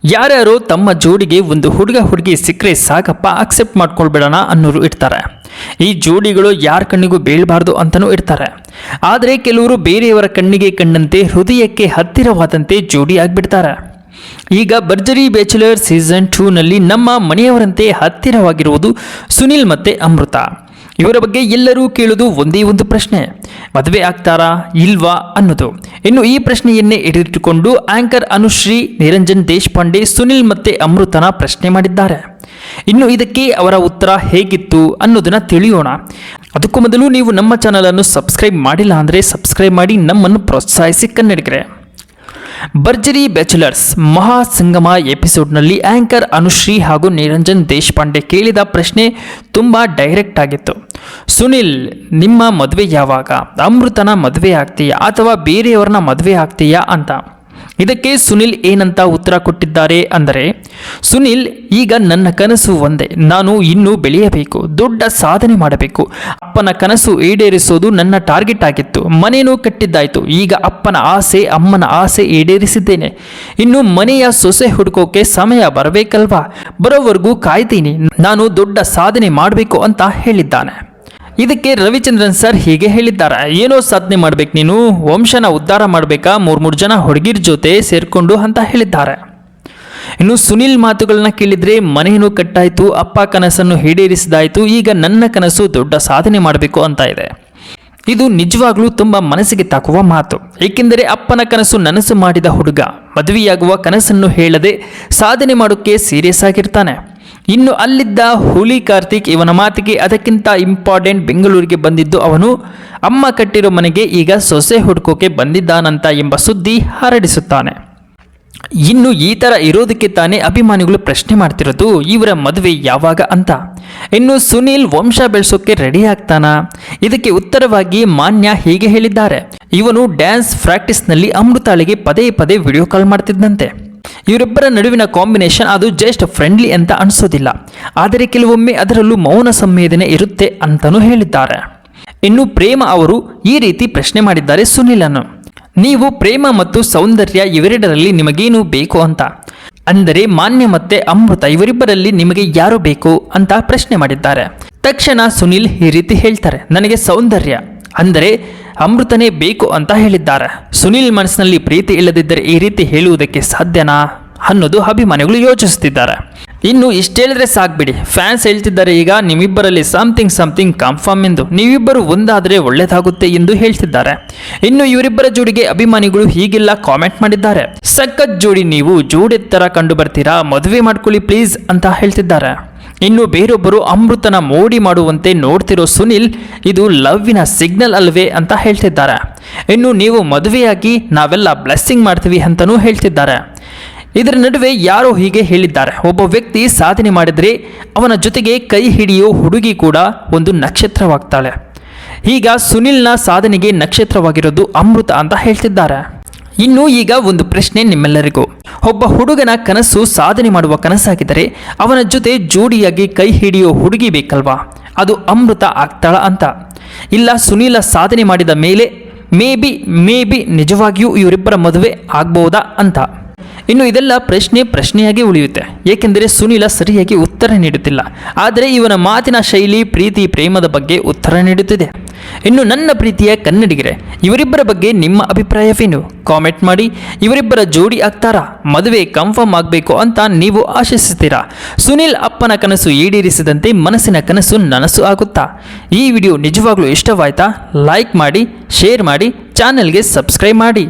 ಯಾರ್ಯಾರು ತಮ್ಮ ಜೋಡಿಗೆ ಒಂದು ಹುಡುಗಿ ಸಿಕ್ಕರೆ ಸಾಕಪ್ಪ ಅಕ್ಸೆಪ್ಟ್ ಮಾಡ್ಕೊಳ್ಬೇಡಣ ಅನ್ನೋರು ಇರ್ತಾರೆ. ಈ ಜೋಡಿಗಳು ಯಾರ ಕಣ್ಣಿಗೂ ಬೀಳಬಾರ್ದು ಅಂತಲೂ ಇರ್ತಾರೆ. ಆದರೆ ಕೆಲವರು ಬೇರೆಯವರ ಕಣ್ಣಿಗೆ ಕಂಡಂತೆ ಹೃದಯಕ್ಕೆ ಹತ್ತಿರವಾದಂತೆ ಜೋಡಿ ಆಗಿಬಿಡ್ತಾರೆ. ಈಗ ಭರ್ಜರಿ ಬ್ಯಾಚುಲರ್ ಸೀಸನ್ 2ನಲ್ಲಿ ನಮ್ಮ ಮನೆಯವರಂತೆ ಹತ್ತಿರವಾಗಿರುವುದು ಸುನಿಲ್ ಮತ್ತು ಅಮೃತ. ಇವರ ಬಗ್ಗೆ ಎಲ್ಲರೂ ಕೇಳೋದು ಒಂದೇ ಒಂದು ಪ್ರಶ್ನೆ, ಮದುವೆ ಆಗ್ತಾರಾ ಇಲ್ವಾ ಅನ್ನೋದು. ಇನ್ನು ಈ ಪ್ರಶ್ನೆಯನ್ನೇ ಹಿಡಿದಿಟ್ಟುಕೊಂಡು ಆಂಕರ್ ಅನುಶ್ರೀ, ನಿರಂಜನ್ ದೇಶಪಾಂಡೆ, ಸುನಿಲ್ ಮತ್ತು ಅಮೃತನ ಪ್ರಶ್ನೆ ಮಾಡಿದ್ದಾರೆ. ಇನ್ನು ಇದಕ್ಕೆ ಅವರ ಉತ್ತರ ಹೇಗಿತ್ತು ಅನ್ನೋದನ್ನ ತಿಳಿಯೋಣ. ಅದಕ್ಕೂ ಮೊದಲು ನೀವು ನಮ್ಮ ಚಾನಲನ್ನು ಸಬ್ಸ್ಕ್ರೈಬ್ ಮಾಡಿಲ್ಲ ಅಂದರೆ ಸಬ್ಸ್ಕ್ರೈಬ್ ಮಾಡಿ ನಮ್ಮನ್ನು ಪ್ರೋತ್ಸಾಹಿಸಿ ಕನ್ನಡಿಗರೆ. ಭರ್ಜರಿ ಬ್ಯಾಚುಲರ್ಸ್ ಮಹಾ ಸಂಗಮ ಎಪಿಸೋಡ್ನಲ್ಲಿ ಆಂಕರ್ ಅನುಶ್ರೀ ಹಾಗೂ ನಿರಂಜನ್ ದೇಶಪಾಂಡೆ ಕೇಳಿದ ಪ್ರಶ್ನೆ ತುಂಬ ಡೈರೆಕ್ಟ್ ಆಗಿತ್ತು. ಸುನಿಲ್, ನಿಮ್ಮ ಮದುವೆ ಯಾವಾಗ? ಅಮೃತನ ಮದುವೆ ಆಗ್ತೀಯಾ ಅಥವಾ ಬೇರೆಯವ್ರನ್ನ ಮದುವೆ ಆಗ್ತೀಯಾ ಅಂತ. ಇದಕ್ಕೆ ಸುನಿಲ್ ಏನಂತ ಉತ್ತರ ಕೊಟ್ಟಿದ್ದಾರೆ ಅಂದರೆ, ಸುನಿಲ್, ಈಗ ನನ್ನ ಕನಸು ಒಂದೇ, ನಾನು ಇನ್ನೂ ಬೆಳೆಯಬೇಕು, ದೊಡ್ಡ ಸಾಧನೆ ಮಾಡಬೇಕು. ಅಪ್ಪನ ಕನಸು ಈಡೇರಿಸೋದು ನನ್ನ ಟಾರ್ಗೆಟ್ ಆಗಿತ್ತು. ಮನೇನೂ ಕಟ್ಟಿದ್ದಾಯಿತು. ಈಗ ಅಪ್ಪನ ಆಸೆ, ಅಮ್ಮನ ಆಸೆ ಈಡೇರಿಸಿದ್ದೇನೆ. ಇನ್ನು ಮನೆಯ ಸೊಸೆ ಹುಡುಕೋಕೆ ಸಮಯ ಬರಬೇಕಲ್ವಾ? ಬರೋವರೆಗೂ ಕಾಯ್ತೀನಿ. ನಾನು ದೊಡ್ಡ ಸಾಧನೆ ಮಾಡಬೇಕು ಅಂತ ಹೇಳಿದ್ದಾನೆ. ಇದಕ್ಕೆ ರವಿಚಂದ್ರನ್ ಸರ್ ಹೀಗೆ ಹೇಳಿದ್ದಾರೆ, ಏನೋ ಸಾಧನೆ ಮಾಡ್ಬೇಕು ನೀನು, ವಂಶನ ಉದ್ಧಾರ ಮಾಡಬೇಕಾ, ಮೂರು ಜನ ಹುಡುಗಿರ ಜೊತೆ ಸೇರ್ಕೊಂಡು ಅಂತ ಹೇಳಿದ್ದಾರೆ. ಇನ್ನು ಸುನಿಲ್ ಮಾತುಗಳನ್ನ ಕೇಳಿದ್ರೆ, ಮನೆಯನ್ನು ಕಟ್ಟಾಯಿತು, ಅಪ್ಪ ಕನಸನ್ನು ಈಡೇರಿಸಿದಾಯಿತು, ಈಗ ನನ್ನ ಕನಸು ದೊಡ್ಡ ಸಾಧನೆ ಮಾಡಬೇಕು ಅಂತ ಇದೆ. ಇದು ನಿಜವಾಗ್ಲೂ ತುಂಬ ಮನಸ್ಸಿಗೆ ತಾಕುವ ಮಾತು. ಏಕೆಂದರೆ ಅಪ್ಪನ ಕನಸು ನನಸು ಮಾಡಿದ ಹುಡುಗ ಮದುವೆಯಾಗುವ ಕನಸನ್ನು ಹೇಳದೆ ಸಾಧನೆ ಮಾಡೋಕ್ಕೆ ಸೀರಿಯಸ್ ಆಗಿರ್ತಾನೆ. ಇನ್ನು ಅಲ್ಲಿದ್ದ ಹುಲಿ ಕಾರ್ತಿಕ್ ಇವನ ಮಾತಿಗೆ ಅದಕ್ಕಿಂತ ಇಂಪಾರ್ಟೆಂಟ್ ಬೆಂಗಳೂರಿಗೆ ಬಂದಿದ್ದು ಅವನು ಅಮ್ಮ ಕಟ್ಟಿರೋ ಮನೆಗೆ ಈಗ ಸೊಸೆ ಹುಡುಕೋಕೆ ಬಂದಿದ್ದಾನಂತ ಎಂಬ ಸುದ್ದಿ ಹರಡಿಸುತ್ತಾನೆ. ಇನ್ನು ಈ ಥರ ಇರೋದಕ್ಕೆ ತಾನೇ ಅಭಿಮಾನಿಗಳು ಪ್ರಶ್ನೆ ಮಾಡ್ತಿರೋದು, ಇವರ ಮದುವೆ ಯಾವಾಗ ಅಂತ. ಇನ್ನು ಸುನಿಲ್ ವಂಶ ಬೆಳೆಸೋಕೆ ರೆಡಿ ಆಗ್ತಾನಾ? ಇದಕ್ಕೆ ಉತ್ತರವಾಗಿ ಮಾನ್ಯ ಹೀಗೆ ಹೇಳಿದ್ದಾರೆ, ಇವನು ಡ್ಯಾನ್ಸ್ ಪ್ರಾಕ್ಟೀಸ್ನಲ್ಲಿ ಅಮೃತಾಳಿಗೆ ಪದೇ ಪದೇ ವಿಡಿಯೋ ಕಾಲ್ ಮಾಡ್ತಿದ್ದಂತೆ. ಇವರಿಬ್ಬರ ನಡುವಿನ ಕಾಂಬಿನೇಷನ್ ಅದು ಜಸ್ಟ್ ಫ್ರೆಂಡ್ಲಿ ಅಂತ ಅನಿಸೋದಿಲ್ಲ, ಆದರೆ ಕೆಲವೊಮ್ಮೆ ಅದರಲ್ಲೂ ಮೌನ ಸಂವೇದನೆ ಇರುತ್ತೆ ಅಂತಲೂ ಹೇಳಿದ್ದಾರೆ. ಇನ್ನು ಪ್ರೇಮ ಅವರು ಈ ರೀತಿ ಪ್ರಶ್ನೆ ಮಾಡಿದ್ದಾರೆ ಸುನಿಲನ್ನು, ನೀವು ಪ್ರೇಮ ಮತ್ತು ಸೌಂದರ್ಯ ಇವೆರಡರಲ್ಲಿ ನಿಮಗೇನು ಬೇಕು ಅಂತ. ಅಂದರೆ ಮಾನ್ಯ ಮತ್ತೆ ಅಮೃತ ಇವರಿಬ್ಬರಲ್ಲಿ ನಿಮಗೆ ಯಾರು ಬೇಕು ಅಂತ ಪ್ರಶ್ನೆ ಮಾಡಿದ್ದಾರೆ. ತಕ್ಷಣ ಸುನಿಲ್ ಈ ರೀತಿ ಹೇಳ್ತಾರೆ, ನನಗೆ ಸೌಂದರ್ಯ ಅಂದರೆ ಅಮೃತನೇ ಬೇಕು ಅಂತ ಹೇಳಿದ್ದಾರೆ. ಸುನಿಲ್ ಮನಸ್ಸಿನಲ್ಲಿ ಪ್ರೀತಿ ಇಲ್ಲದಿದ್ದರೆ ಈ ರೀತಿ ಹೇಳುವುದಕ್ಕೆ ಸಾಧ್ಯನಾ ಅನ್ನೋದು ಅಭಿಮಾನಿಗಳು ಯೋಚಿಸುತ್ತಿದ್ದಾರೆ. ಇನ್ನು ಇಷ್ಟೇಳಿದ್ರೆ ಸಾಕ್ಬಿಡಿ, ಫ್ಯಾನ್ಸ್ ಹೇಳ್ತಿದ್ದಾರೆ ಈಗ ನಿಮ್ಮಿಬ್ಬರಲ್ಲಿ ಸಮಥಿಂಗ್ ಕನ್ಫರ್ಮ್ ಎಂದು, ನೀವಿಬ್ಬರು ಒಂದಾದರೆ ಒಳ್ಳೆಯದಾಗುತ್ತೆ ಎಂದು ಹೇಳ್ತಿದ್ದಾರೆ. ಇನ್ನು ಇವರಿಬ್ಬರ ಜೋಡಿಗೆ ಅಭಿಮಾನಿಗಳು ಹೀಗೆಲ್ಲ ಕಾಮೆಂಟ್ ಮಾಡಿದ್ದಾರೆ, ಸಖತ್ ಜೋಡಿ, ನೀವು ಜೋಡೆತ್ತರ ಕಂಡು ಬರ್ತೀರಾ, ಮದುವೆ ಮಾಡ್ಕೊಳ್ಳಿ ಪ್ಲೀಸ್ ಅಂತ ಹೇಳ್ತಿದ್ದಾರೆ. ಇನ್ನು ಬೇರೊಬ್ಬರು ಅಮೃತನ ಮೋಡಿ ಮಾಡುವಂತೆ ನೋಡ್ತಿರೋ ಸುನಿಲ್, ಇದು ಲವ್ವಿನ ಸಿಗ್ನಲ್ ಅಲ್ವೇ ಅಂತ ಹೇಳ್ತಿದ್ದಾರೆ. ಇನ್ನು ನೀವು ಮದುವೆಯಾಗಿ ನಾವೆಲ್ಲ ಬ್ಲೆಸ್ಸಿಂಗ್ ಮಾಡ್ತೀವಿ ಅಂತಲೂ ಹೇಳ್ತಿದ್ದಾರೆ. ಇದರ ನಡುವೆ ಯಾರೋ ಹೀಗೆ ಹೇಳಿದ್ದಾರೆ, ಒಬ್ಬ ವ್ಯಕ್ತಿ ಸಾಧನೆ ಮಾಡಿದರೆ ಅವನ ಜೊತೆಗೆ ಕೈ ಹಿಡಿಯೋ ಹುಡುಗಿ ಕೂಡ ಒಂದು ನಕ್ಷತ್ರವಾಗ್ತಾಳೆ. ಈಗ ಸುನಿಲ್ನ ಸಾಧನೆಗೆ ನಕ್ಷತ್ರವಾಗಿರೋದು ಅಮೃತ ಅಂತ ಹೇಳ್ತಿದ್ದಾರೆ. ಇನ್ನು ಈಗ ಒಂದು ಪ್ರಶ್ನೆ ನಿಮ್ಮೆಲ್ಲರಿಗೂ, ಒಬ್ಬ ಹುಡುಗನ ಕನಸು ಸಾಧನೆ ಮಾಡುವ ಕನಸಾಗಿದ್ದರೆ ಅವನ ಜೊತೆ ಜೋಡಿಯಾಗಿ ಕೈ ಹಿಡಿಯೋ ಹುಡುಗಿ ಬೇಕಲ್ವಾ? ಅದು ಅಮೃತ ಆಗ್ತಾಳ ಅಂತ. ಇಲ್ಲ ಸುನೀಲ ಸಾಧನೆ ಮಾಡಿದ ಮೇಲೆ ಮೇ ಬಿ ನಿಜವಾಗಿಯೂ ಇವರಿಬ್ಬರ ಮದುವೆ ಆಗ್ಬೋದಾ ಅಂತ. ಇನ್ನು ಇದೆಲ್ಲ ಪ್ರಶ್ನೆಯಾಗಿ ಉಳಿಯುತ್ತೆ, ಏಕೆಂದರೆ ಸುನೀಲ ಸರಿಯಾಗಿ ಉತ್ತರ ನೀಡುತ್ತಿಲ್ಲ. ಆದರೆ ಇವನ ಮಾತಿನ ಶೈಲಿ ಪ್ರೀತಿ ಪ್ರೇಮದ ಬಗ್ಗೆ ಉತ್ತರ ನೀಡುತ್ತಿದೆ. ಇನ್ನು ನನ್ನ ಪ್ರೀತಿಯ ಕನ್ನಡಿಗರೇ, ಇವರಿಬ್ಬರ ಬಗ್ಗೆ ನಿಮ್ಮ ಅಭಿಪ್ರಾಯವೇನು? ಕಾಮೆಂಟ್ ಮಾಡಿ. ಇವರಿಬ್ಬರ ಜೋಡಿ ಆಗ್ತಾರಾ? ಮದುವೆ ಕನ್ಫರ್ಮ್ ಆಗಬೇಕು ಅಂತ ನೀವು ಆಶಿಸುತ್ತೀರಾ? ಸುನಿಲ್ ಅಪ್ಪನ ಕನಸು ಈಡೇರಿಸಿದಂತೆ ಮನಸ್ಸಿನ ಕನಸು ನನಸು ಆಗುತ್ತಾ? ಈ ವಿಡಿಯೋ ನಿಜವಾಗ್ಲೂ ಇಷ್ಟವಾಯ್ತಾ? ಲೈಕ್ ಮಾಡಿ, ಶೇರ್ ಮಾಡಿ, ಚಾನೆಲ್ಗೆ ಸಬ್ಸ್ಕ್ರೈಬ್ ಮಾಡಿ.